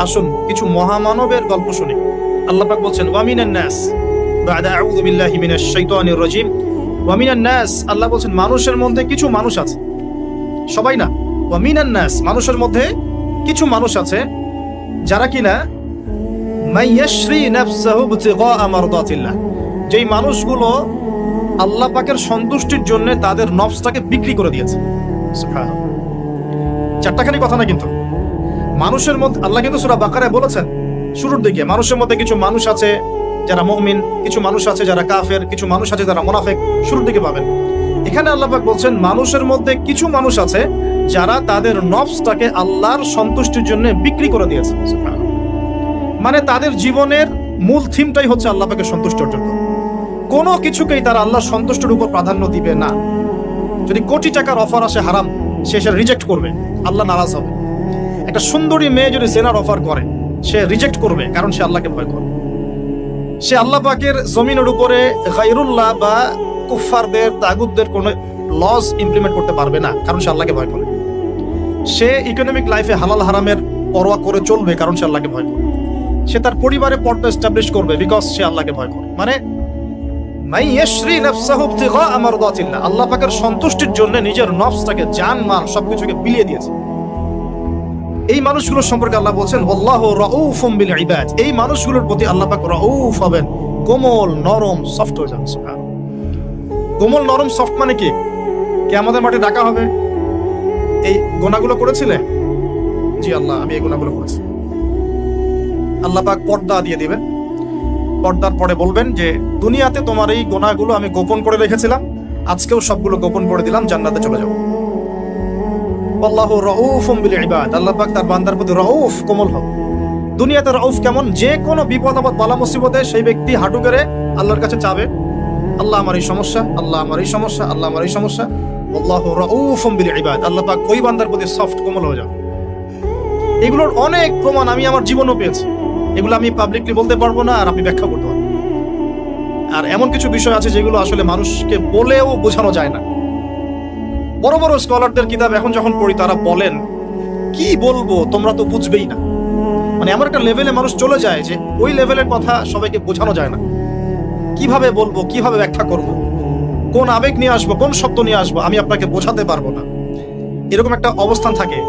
আসুন কিছু মহামানবের গল্প শুনি। আল্লাহ পাক বলছেন ওয়ামিনান নাস বা'দা আউযু বিল্লাহি মিনাশ শাইতানির রাজিম। ওয়ামিনান নাস, আল্লাহ বলছেন মানুষের মধ্যে কিছু মানুষ আছে, সবাই না। ওয়ামিনান নাস, মানুষের মধ্যে কিছু মানুষ আছে যারা কিনা মাইয়াশরি নাফসাহু ইবতিগা মারদাতিল্লাহ, যেই মানুষগুলো আল্লাহ পাকের সন্তুষ্টির জন্য তাদের নফসটাকে বিক্রি করে দিয়েছে। সুবহানাল্লাহ, চারটাখানি কথা না কিন্তু। মানুষের মধ্যে আল্লাহ কিন্তু সূরা বাকারায় বলেছেন শুরুর দিকে, মানুষের মধ্যে কিছু মানুষ আছে যারা মুমিন, কিছু মানুষ আছে যারা কাফের, কিছু মানুষ আছে যারা মুনাফিক, শুরুর দিকে পাবেন। এখানে আল্লাহ পাক বলছেন মানুষের মধ্যে কিছু মানুষ আছে যারা তাদের নফসটাকে আল্লাহর সন্তুষ্টির জন্য বিক্রি করে দিয়েছে। মানে তাদের জীবনের মূল থিমটাই হচ্ছে আল্লাহ পাকের সন্তুষ্ট অর্জন করা। কোনো কিছুকেই তারা আল্লাহর সন্তুষ্টির উপর প্রাধান্য দিবে না। যদি কোটি টাকার অফার আসে হারাম, সে সেটা রিজেক্ট করবে, আল্লাহ নারাজ হবে। একটা সুন্দরী মেয়ে যদি জেনার অফার করে, সে রিজেক্ট করবে, কারণ সে আল্লাহকে ভয় করে। সে আল্লাহ পাকের জমিনের উপরে গায়রুল্লাহ বা কুফফারদের, তাগুতদের কোনো লজ ইমপ্লিমেন্ট করতে পারবে না, কারণ সে আল্লাহকে ভয় করে। সে ইকোনমিক লাইফে হালাল হারামের পরোয়া করে চলবে, কারণ সে আল্লাহকে ভয় করে। সে তার পরিবারে পর্দা এস্টাবলিশ করবে, বিকজ সে আল্লাহকে ভয় করে। মানে মাইয়াশরি নাফসাহু ইবতিগা মারদাতিল্লাহ, আল্লাহ পাকের সন্তুষ্টির জন্য নিজের নফসটাকে, জান মাল সবকিছুকে বিলিয়ে দিয়েছে। এই মানুষগুলোর সম্পর্কে আল্লাহ বলছেন আল্লাহু রাউফুম বিল ইবাদ, এই মানুষগুলোর প্রতি আল্লাহ পাক রাউফ হবেন, কোমল নরম সফট হয়ে যান। সুবহানাল্লাহ, কোমল নরম সফট মানে কি? কিয়ামতের মাঠে ডাকা হবে, এই গুনাহগুলো করেছিলে? জি আল্লাহ, আমি এই গুনাহগুলো করেছি। আল্লাহ পাক পর্দা দিয়ে দিবেন, পর্দার পরে বলবেন যে দুনিয়াতে তোমার এই গুনাহগুলো আমি গোপন করে রেখেছিলাম, আজকেও সবগুলো গোপন করে দিলাম, জান্নাতে চলে যাও। আল্লাহু রাউফুম বিল ইবাদ, আল্লাহ পাক তার বান্দার প্রতি রাউফ, কোমল হবে। দুনিয়াতে রাউফ কেমন? যে কোনো বিপদ আপদ বালা মুসিবতে সেই ব্যক্তি হাঁটু গেড়ে আল্লাহর কাছে চাবে, আল্লাহ আমার এই সমস্যা, আল্লাহ আমার এই সমস্যা, আল্লাহ আমার এই সমস্যা। আল্লাহু রাউফুম বিল ইবাদ, আল্লাহ পাক ওই বান্দার প্রতি সফট, কোমল হয়ে যাবে। এগুলোর অনেক প্রমাণ আমি আমার জীবনেও পেয়েছি, এগুলো আমি পাবলিকলি বলতে পারবো না, আর আপনি ব্যাখ্যা করতে পারবেন। আর এমন কিছু বিষয় আছে যেগুলো আসলে মানুষকে বলেও বোঝানো যায় না। বড় বড় স্কলারদের কিতাব এখন যখন পড়ি, তারা বলেন কি বলবো, তোমরা তো বুঝবেই না। মানে এমন একটা লেভেলে মানুষ চলে যায় যে ওই লেভেলের কথা সবাইকে বোঝানো যায় না। কিভাবে বলবো, কিভাবে ব্যাখ্যা করব, কোন আবেগ নিয়ে আসবো, কোন শব্দ নিয়ে আসবো, আমি আপনাকে বোঝাতে পারবো না, এরকম একটা অবস্থান থাকে।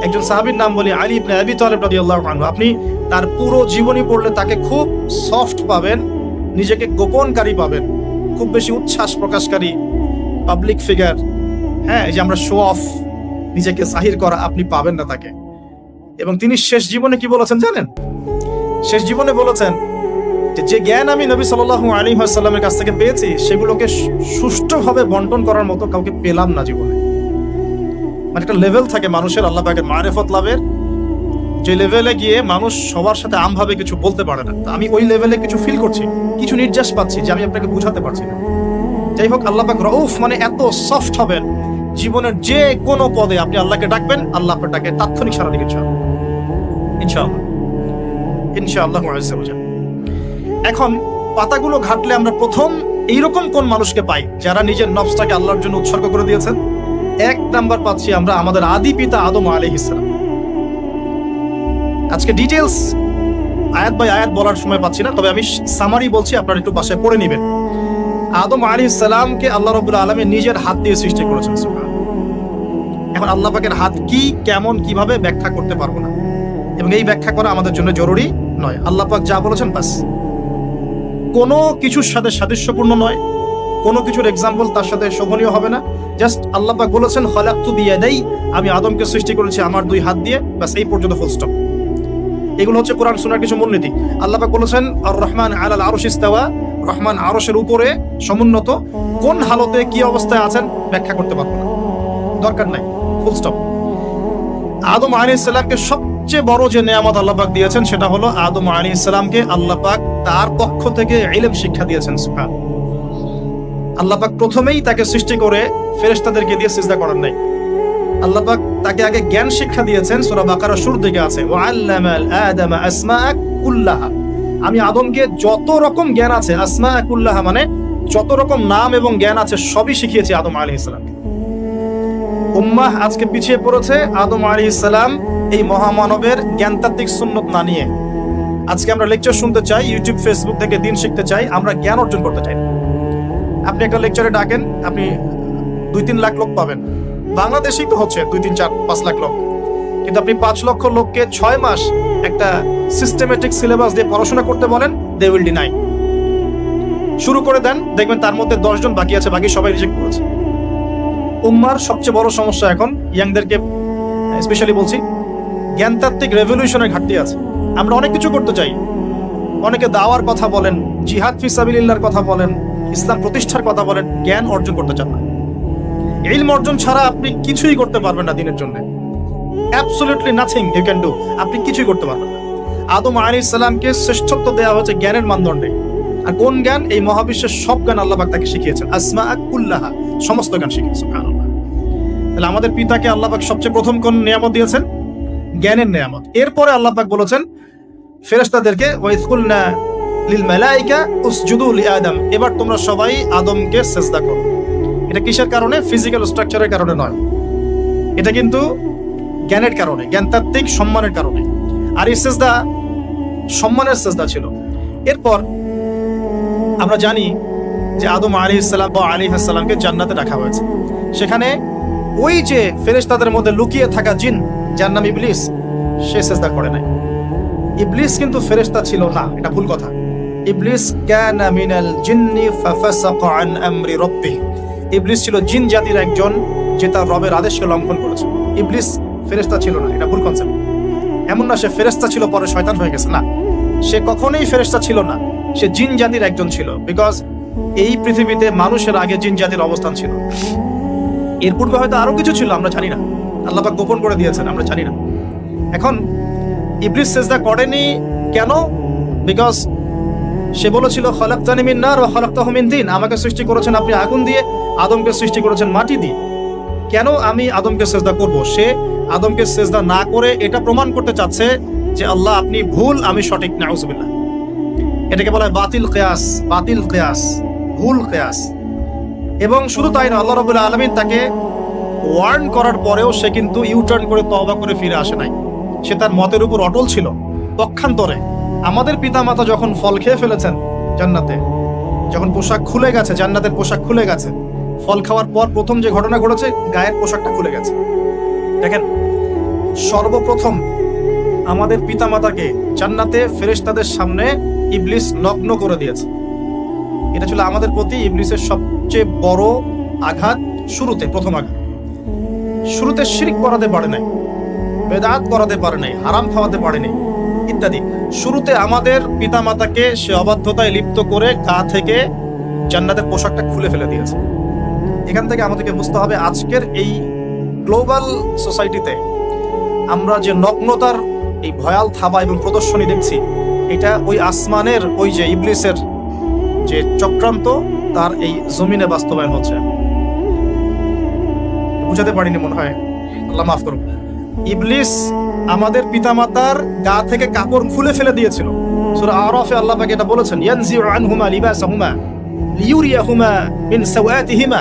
একজন সাহাবীর নাম বলি আলী ইবনে আবি তালিব রাদিয়াল্লাহু আনহু। আপনি তার পুরো জীবনী পড়লে তাকে খুব সফট পাবেন, নিজেকে গোপনকারী পাবেন, খুব বেশি উচ্ছ্বাস প্রকাশকারী পাবলিক ফিগার, হ্যাঁ, এই যে আমরা শো অফ, নিজেকে জাহির করা, আপনি পাবেন না তাকে। এবং তিনি শেষ জীবনে কি বলেছেন জানেন? শেষ জীবনে বলেছেন যে জ্ঞান আমি নবী সাল্লাল্লাহু আলাইহি ওয়াসাল্লামের কাছ থেকে পেয়েছি, সেগুলোকে সুষ্ঠুভাবে বন্টন করার মতো কাউকে পেলাম না জীবনে। মানে একটা লেভেল থাকে মানুষের আল্লাহ পাকের মারিফত লাভের, যে লেভেলে গিয়ে মানুষ সবার সাথে আমভাবে কিছু বলতে পারে না। তো আমি ওই লেভেলে কিছু ফিল করছি, কিছু নির্যাস পাচ্ছি যে আমি আপনাকে বুঝাতে পারছি না। যাই হোক, আল্লাহ পাক রাউফ মানে এত সফট হবেন, জীবনের যে কোনো পদে আপনি আল্লাহকে ডাকবেন, আল্লাহ আপনাকে তাৎক্ষণিক সাড়া দিবেন ইনশাআল্লাহ, ইনশাআল্লাহ আযজা ওয়া জাল। এখন পাতাগুলো ঘাটলে আমরা প্রথম এইরকম কোন মানুষকে পাই যারা নিজের নফসটাকে আল্লাহর জন্য উৎসর্গ করে দিয়েছেন? এক নাম্বার পাচ্ছি আমরা আমাদের আদি পিতা আদম আলাইহিস সালাম। আজকে ডিটেইলস আয়াত বাই আয়াত বলার সময় পাচ্ছি না, তবে আমি সামারি বলছি, আপনারা একটু বাসায় পড়ে নেবেন। আদম আলাইহিস সালামকে আল্লাহ রাব্বুল আলামিন নিজের হাত দিয়ে সৃষ্টি করেছেন। সুবহানাল্লাহ। এখন আল্লাহ পাকের হাত কি, কেমন, কিভাবে ব্যাখ্যা করতে পারবো না, এবং এই ব্যাখ্যা করা আমাদের জন্য জরুরি নয়। আল্লাহ পাক যা বলেছেন বাস, কোনো কিছুর সাথে সাদৃশ্যপূর্ণ নয়, কোনো কিছুর এক্সাম্পল তার সাথে শোভনীয় হবে না। জাস্ট আল্লাহ পাক বলেছেন খালাকতু বিয়াদাই, আমি আদমকে সৃষ্টি করেছি আমার দুই হাত দিয়ে, বাস এই পর্যন্ত ফুল স্টপ। এগুলো হচ্ছে কোরআন সুন্নাহর কিছু মূলনীতি। আল্লাহ পাক বলেছেন আর রহমান আলাল আরশি ইস্তাওয়া, রহমান আরশের উপরে সমুন্নত, কোন হালতে কি অবস্থায় আছেন ব্যাখ্যা করতে পারবো না, দরকার নাই, ফুল স্টপ। আদম আলাইহিস সালামকে সবচেয়ে বড় যে নেয়ামত আল্লাহ পাক দিয়েছেন সেটা হলো আদম আলাইহিস সালামকে আল্লাহ পাক তার পক্ষ থেকে ইলম শিক্ষা দিয়েছেন। সুবহানাল্লাহ। আল্লাহ পাক প্রথমেই তাকে সৃষ্টি করে ফেরেশতাদেরকে দিয়ে সিজদা করার নাই, আল্লাহ পাক তাকে আগে জ্ঞান শিক্ষা দিয়েছেন। সূরা বাকারা শুরুর দিকে আছে ওয়া আল্লামাল আদামা আসমাআ কুল্লাহা, আমি আদমকে যত রকম জ্ঞান আছে, আসমাআ কুল্লাহা মানে যত রকম নাম এবং জ্ঞান আছে সবই শিখিয়েছি আদম আলাইহিস সালামকে। উম্মাহ আজকে পিছিয়ে পড়েছে, আদম আলাইহিস সালাম এই মহামানবের জ্ঞানতাত্ত্বিক সুন্নত না নিয়ে আজকে আমরা লেকচার শুনতে চাই, ইউটিউব ফেসবুক থেকে দিন শিখতে চাই, আমরা জ্ঞান অর্জন করতে চাই না। আপনি একটা লেকচারে ডাকেন, আপনি 2-3 লাখ লোক পাবেন, বাংলাদেশেই তো হচ্ছে 2-3-4-5 লাখ লোক, কিন্তু আপনি 5 লক্ষ লোককে 6 মাস একটা সিস্টেমেটিক সিলেবাস দিয়ে পড়াশোনা করতে বলেন, দে উইল ডিনাই। শুরু করে দেন, দেখবেন তার মধ্যে 10 জন বাকি আছে, বাকি সবাই রিজেক্ট করেছে। উম্মার সবচেয়ে বড় সমস্যা এখন, ইয়াংদেরকে স্পেশালি বলছি, জ্ঞানতাত্ত্বিক রেভলিউশনের ঘাটতি আছে। আমরা অনেক কিছু করতে চাই, অনেকে দাওয়ার কথা বলেন, জিহাদ ফি সাবিলিল্লাহর কথা বলেন, ইসলাম প্রতিষ্ঠার কথা বলেন, জ্ঞান অর্জন করতে চান না। ইলম অর্জন ছাড়া আপনি কিছুই করতে পারবেন না দিনের জন্য। Absolutely nothing you can do. আপনি কিছুই করতে পারবেন না। আদম আলাইহিস সালামকে শ্রেষ্ঠত্ব দেওয়া হয়েছে জ্ঞানের মানদণ্ডে। আর কোন জ্ঞান? এই মহাবিশ্বের সব জ্ঞান আল্লাহ পাক তাকে শিখিয়েছেন। আসমা কুল্লাহা, সমস্ত জ্ঞান শিখিয়েছেন। সুবহানাল্লাহ। তাহলে আমাদের পিতাকে আল্লাহ পাক সবচেয়ে প্রথম কোন নিয়ামত দিয়েছেন? জ্ঞানের নিয়ামত। এরপরে আল্লাহ পাক বলেছেন ফেরেশতাদেরকে, ওয়াইজ কুলনা লিল মালাইকা উসজুদু লিআদম, এবার তোমরা সবাই আদমকে সিজদা করো। এটা কিসের কারণে? ফিজিক্যাল স্ট্রাকচারের কারণে নয়, এটা কিন্তু জ্ঞানের কারণে, জ্ঞানতাত্ত্বিক সম্মানের কারণে। আর এই সিজদা সম্মানের সিজদা ছিল। এরপর আমরা জানি যে আদম আলাইহিস সালাম বা আলাইহিস সালামকে জান্নাতে রাখা হয়েছে। সেখানে ওই যে ফেরেশতাদের মধ্যে লুকিয়ে থাকা জিন, যার নাম ইবলিস, সে সিজদা করে নাই। ইবলিস কিন্তু ফেরেশতা ছিল না, এটা ভুল কথা। ইবলিস কানা মিনাল জিন্নি ফাফাসাকা আন আমরি রাব্বিহি, ইবলিস ছিল জিন জাতির একজন যে তার রবের আদেশকে লঙ্ঘন করেছে। ইবলিস ফেরেশতা ছিল না, এটা ভুল কনসেপ্ট। এমন না সে ফেরেশতা ছিল পরে শয়তান হয়ে গেছে, না, সে কখনোই ফেরেশতা ছিল না, সে জিন জাতির একজন ছিল। বিকজ এই পৃথিবীতে মানুষের আগে জিন জাতির অবস্থান ছিল। এর পূর্বে হয়তো আরো কিছু ছিল, আমরা জানি না, আল্লাহ পাক গোপন করে দিয়েছেন, আমরা জানি না। এখন ইবলিস সিজদা করেনি কেন? বিকজ সে বলেছিল খলাকতানি মিন নার ওয়া খলাকতাহু মিন তিন, আমাকে সৃষ্টি করেছেন আপনি আগুন দিয়ে, আদমকে সৃষ্টি করেছেন মাটি দিয়ে, কেন আমি আদমকে সিজদা করব? সে আদমকে সিজদা না করে এটা প্রমাণ করতে চাচ্ছে যে আল্লাহ আপনি ভুল, আমি সঠিক। নাউজুবিল্লাহ। এটাকে বলা হয় বাতিল কিয়াস, বাতিল কিয়াস, ভুল কিয়াস। এবং শুধু তাই না, আল্লাহ রাব্বুল আলামিন তাকে ওয়ার্ন করার পরেও সে কিন্তু ইউটার্ন করে তওবা করে ফিরে আসে নাই। সে তার মতের উপর অটল ছিল। পক্ষান্তরে আমাদের পিতামাতা যখন ফল খেয়ে ফেলেছেন জান্নাতে, যখন পোশাক খুলে গেছে, জান্নাতের পোশাক খুলে গেছে, ফল খাওয়ার পর প্রথম যে ঘটনা ঘটেছে, গায়ের পোশাকটা খুলে গেছে। দেখেন, সর্বপ্রথম আমাদের পিতামাতাকে জান্নাতে ফেরেশতাদের সামনে ইবলিস নগ্ন করে দিয়েছে। এটা ছিল আমাদের প্রতি ইবলিসের সবচেয়ে বড় আঘাত। শুরুতে, প্রথম আঘাত। শুরুতে শিরক করাতে পারে নাই, বেদাত করাতে পারে নাই, হারাম খাওয়াতে পারে নাই ইত্যাদি। শুরুতে আমাদের পিতামাতাকে সে অবাধ্যতায় লিপ্ত করে গা থেকে জান্নাতের পোশাকটা খুলে ফেলে দিয়েছে। এখান থেকে আমাদেরকে বুঝতে হবে, আজকের এই গ্লোবাল সোসাইটিতে আমরা যে নগ্নতার এই ভয়াল থাবা এবং প্রদর্শনী দেখছি, এটা ওই আসমানের ওই যে ইবলিসের যে চক্রান্ত, তার এই জমিনে বাস্তবায়ন হচ্ছে। বুঝাতে পারিনি মনে হয়, আল্লাহ মাফ করুন। ইবলিস আমাদের পিতামাতার গা থেকে কাপড় খুলে ফেলে দিয়েছিল। সূরা আরাফে আল্লাহ পাক এটা বলেছেন, ইয়ানজিউ আনহুমা লিবাসাহুমা লিইউরিয়াহুমা মিন সাওয়াতিহিমা।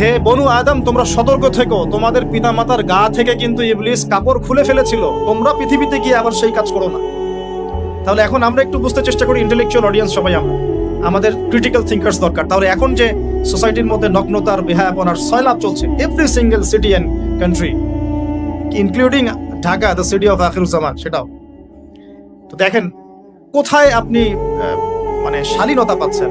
হে বনু আদম, তোমরা সতর্ক থেকো, তোমাদের পিতামাতার গা থেকে কিন্তু ইবলিস কাপড় খুলে ফেলেছিল, তোমরা পৃথিবীতে গিয়ে আবার সেই কাজ করো না। তাহলে এখন আমরা একটু বুঝতে চেষ্টা করি, ইন্টেলেকচুয়াল অডিয়েন্স সবাই আমরা, আমাদের ক্রিটিক্যাল থিঙ্কার্স দরকার। তাহলে এখন যে সোসাইটির মধ্যে নগ্নতার, বেহায়াপনার সয়লাব চলছে, every single city and country, including Dhaka, the city of Akhiruzzaman, সেটাও তো দেখেন কোথায় আপনি মানে শালীনতা পাচ্ছেন।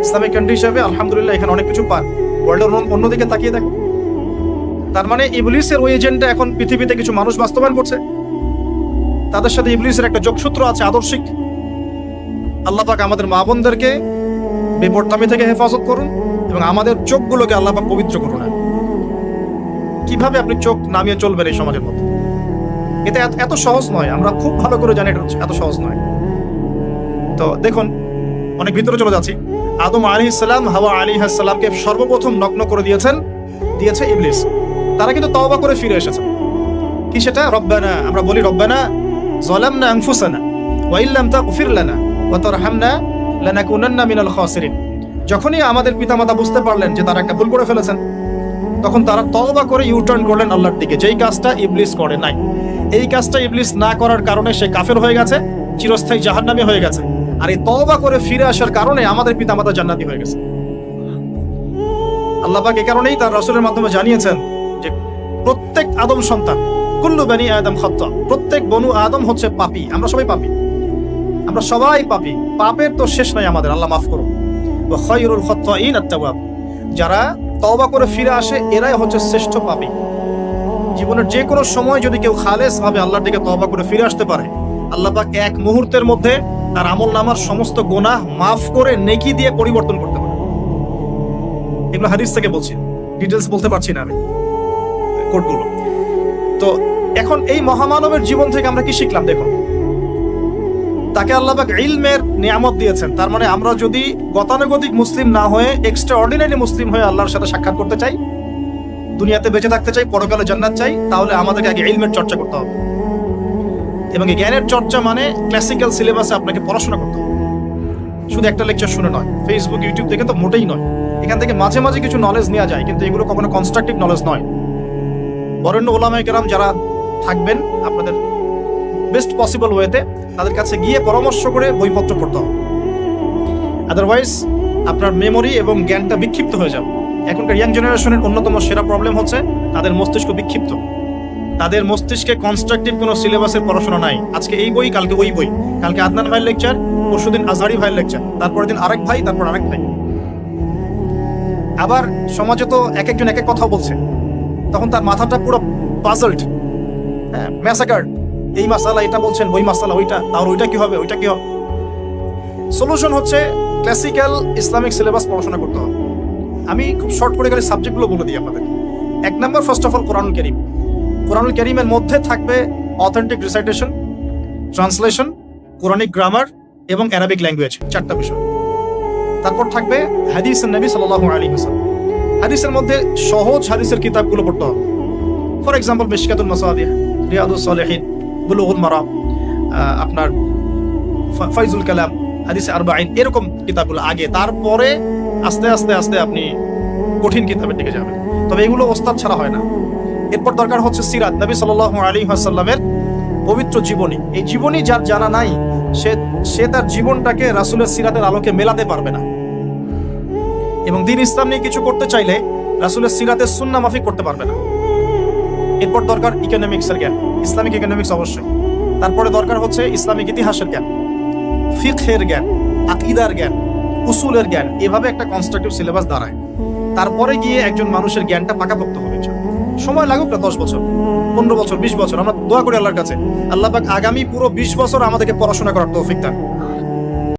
ইসলামিক কান্ট্রি হিসাবে আলহামদুলিল্লাহ এখানে অনেক কিছু পান। ওয়ার্ল্ডের অন্যদিকে তাকিয়ে দেখেন। তার মানে ইবলিসের ওই এজেন্ডা এখন পৃথিবীতে কিছু মানুষ বাস্তবায়ন করছে। তাদের সাথে ইবলিসের একটা যোগসূত্র আছে আদর্শিক। আল্লাহ পাক আমাদের মা বোনদেরকে বেপরতামি থেকে হেফাজত করুন এবং আমাদের চোখগুলোকে আল্লাহ পাক পবিত্র করুন। কিভাবে আপনি চোখ নামিয়ে চলবেন এই সমাজের মধ্যে? এটা এত সহজ নয়, আমরা খুব ভালো করে জানি এটা এত সহজ নয়। তো দেখুন, অনেক ভিতরে চলে যাচ্ছি। আদম আলাইহিস সালাম, হাওয়া আলাইহিস সালামকে সর্বপ্রথম নগ্ন করে দিয়েছে ইবলিস। তারা কিন্তু তওবা করে ফিরে এসেছে। কি সেটা? রব্বানা, আমরা বলি রব্বানা যালামনা আনফুসানা ওয়া ইল্লাম তাগফির লানা ওয়া তারহামনা লানাকুনান্না মিনাল খাসিরিন। যখনই আমাদের পিতামাতা বুঝতে পারলেন যে তারা একটা ভুল করে ফেলেছেন, তখন তারা তওবা করে ইউটার্ন করলেন আল্লাহর দিকে, যেই কাজটা ইবলিস করে নাই। এই কাজটা ইবলিস না করার কারণে সে কাফের হয়ে গেছে, চিরস্থায়ী জাহান্নামী হয়ে গেছে। আর এই তওবা করে ফিরে আসার কারণে আমাদের পিতামাতা জান্নাতি হয়ে গেছে। আল্লাহ পাক এই কারণেই তার রাসূলের মাধ্যমে জানিয়েছেন যে প্রত্যেক আদম সন্তান, কুল্লু বনি আদম খাত্তা, প্রত্যেক বনু আদম হচ্ছে পাপী। আমরা সবাই পাপী, আমরা সবাই পাপী। পাপের তো শেষ নাই আমাদের, আল্লাহ মাফ করুন। ওয়া খায়রুল খাত্তাইন আত-তাওয়াব, যারা তওবা করে ফিরে আসে এরাই হচ্ছে শ্রেষ্ঠ পাপী। জীবনের যে কোনো সময় যদি কেউ খালেস ভাবে আল্লাহর দিকে তওবা করে ফিরে আসতে পারে, আল্লাহ পাক এক মুহূর্তের মধ্যে তার আমলনামার সমস্ত গুনাহ মাফ করে নেকি দিয়ে পরিবর্তন করতে পারে। এগুলো হাদিস থেকে বলছি, ডিটেলস বলতে পারছি না আমি, কোডগুলো। তো এখন এই মহামানবের জীবন থেকে আমরা কি শিখলাম? দেখুন, তাকে আল্লাহ পাক ইলমের নিয়ামত দিয়েছেন। তার মানে আমরা যদি গতানুগতিক মুসলিম না হয়ে এক্সট্রা অর্ডিনারি মুসলিম হয়ে আল্লাহর সাথে সাক্ষাৎ করতে চাই, দুনিয়াতে বেঁচে থাকতে চাই, পরকালে জান্নাত চাই, তাহলে আমাদেরকে আগে ইলমের চর্চা করতে হবে। এবং এই জ্ঞানের চর্চা মানে ক্লাসিক্যাল সিলেবাসে আপনাকে পড়াশোনা করতে হবে। শুধু একটা লেকচার শুনে নয়, ফেসবুক ইউটিউব দেখে তো মোটেই নয়। এখান থেকে মাঝে মাঝে কিছু নলেজ নেওয়া যায়, কিন্তু এগুলো কখনো কনস্ট্রাকটিভ নলেজ নয়। বরেণ্য ওলামায়ে কেরাম যারা থাকবেন আপনাদের বেস্ট পসিবল ওয়েতে, তাদের কাছে গিয়ে পরামর্শ করে বইপত্র পড়তে হবে। আদারওয়াইজ আপনার মেমোরি এবং জ্ঞানটা বিক্ষিপ্ত হয়ে যাবে। এখনকার ইয়াং জেনারেশনের অন্যতম সেরা প্রবলেম হচ্ছে তাদের মস্তিষ্ক বিক্ষিপ্ত। তাদের মস্তিষ্কে কনস্ট্রাকটিভ কোনো সিলেবাসের পড়াশোনা নাই। আজকে এই বই, কালকে ওই বই, কালকে আদনান ভাইয়ের লেকচার, পরশুদিন আজহারি ভাইয়ের লেকচার, তারপরের দিন আরেক ভাই, তারপর আরেক ভাই। আবার সমাজে তো এক একজন এক এক কথা বলছে, তখন তার মাথাটা পুরো পাজলড, হ্যাঁ, ম্যাসাকার্ড। এই মাসালা এটা বলছেন, ওই মাসালা ওইটা, আর ওইটা কি হবে, ওইটা কি হবে। সলিউশন হচ্ছে ক্লাসিক্যাল ইসলামিক সিলেবাস পড়াশোনা করতে হবে। আমি খুব শর্ট করে গেলে সাবজেক্টগুলো বলে দিই আপনাদের। 1 নম্বর, ফার্স্ট অফ অল কোরআনুল কারীম। কোরআনুল কারীমের মধ্যে থাকবে authentic recitation, translation, Quranic grammar এবং অ্যারাবিক ল্যাঙ্গুয়েজ, 4টা বিষয়। তারপর থাকবে হাদিসের নবী সাল্লাল্লাহু আলাইহি ওয়াসাল্লাম। হাদিসের মধ্যে সহজ হাদিসের কিতাবগুলো পড়তে হবে। ফর এক্সাম্পল মিশকাতুল মাসাবিহ, রিয়াদুস সালিহিন, বুলুগুল মারাম, আপনার ফাইজুল কালাম, হাদিসে আরবাঈন, এরকম কিতাবগুলো আগে। তারপরে আস্তে আস্তে আস্তে আপনি কঠিন কিতাবের দিকে যাবেন। তবে এগুলো ওস্তাদ ছাড়া হয় না। এরপর দরকার হচ্ছে সিরাত, নবী সাল্লাল্লাহু আলাইহি ওয়াসাল্লামের পবিত্র জীবনী। এই জীবনী যার জানা নাই, সে তার জীবনটাকে রাসূলের সিরাতের আলোকে মেলাতে পারবে না। এবং দ্বীন ইসলাম নিয়ে কিছু করতে চাইলে রাসূলের সিরাতের সুন্নাহ মাফিক করতে পারবে না। এরপর দরকার ইকোনমিক্সের জ্ঞান, ইসলামিক ইকোনমিক্স অবশ্যই। তারপরে দরকার হচ্ছে ইসলামিক ইতিহাসের জ্ঞান, ফিকহের জ্ঞান, আকীদার জ্ঞান, উসুলের জ্ঞান। এভাবে একটা কনস্ট্রাকটিভ সিলেবাস দাঁড়ায়। তারপরে গিয়ে একজন মানুষের জ্ঞানটা পাকাপোক্ত হবে। সময় লাগুক না, 10 বছর, 15 বছর, 20 বছর। আমরা দোয়া করি আল্লাহর কাছে, আল্লাহ পাক আগামী পুরো 20 বছর আমাদেরকে পড়াশোনা করার তৌফিক দান।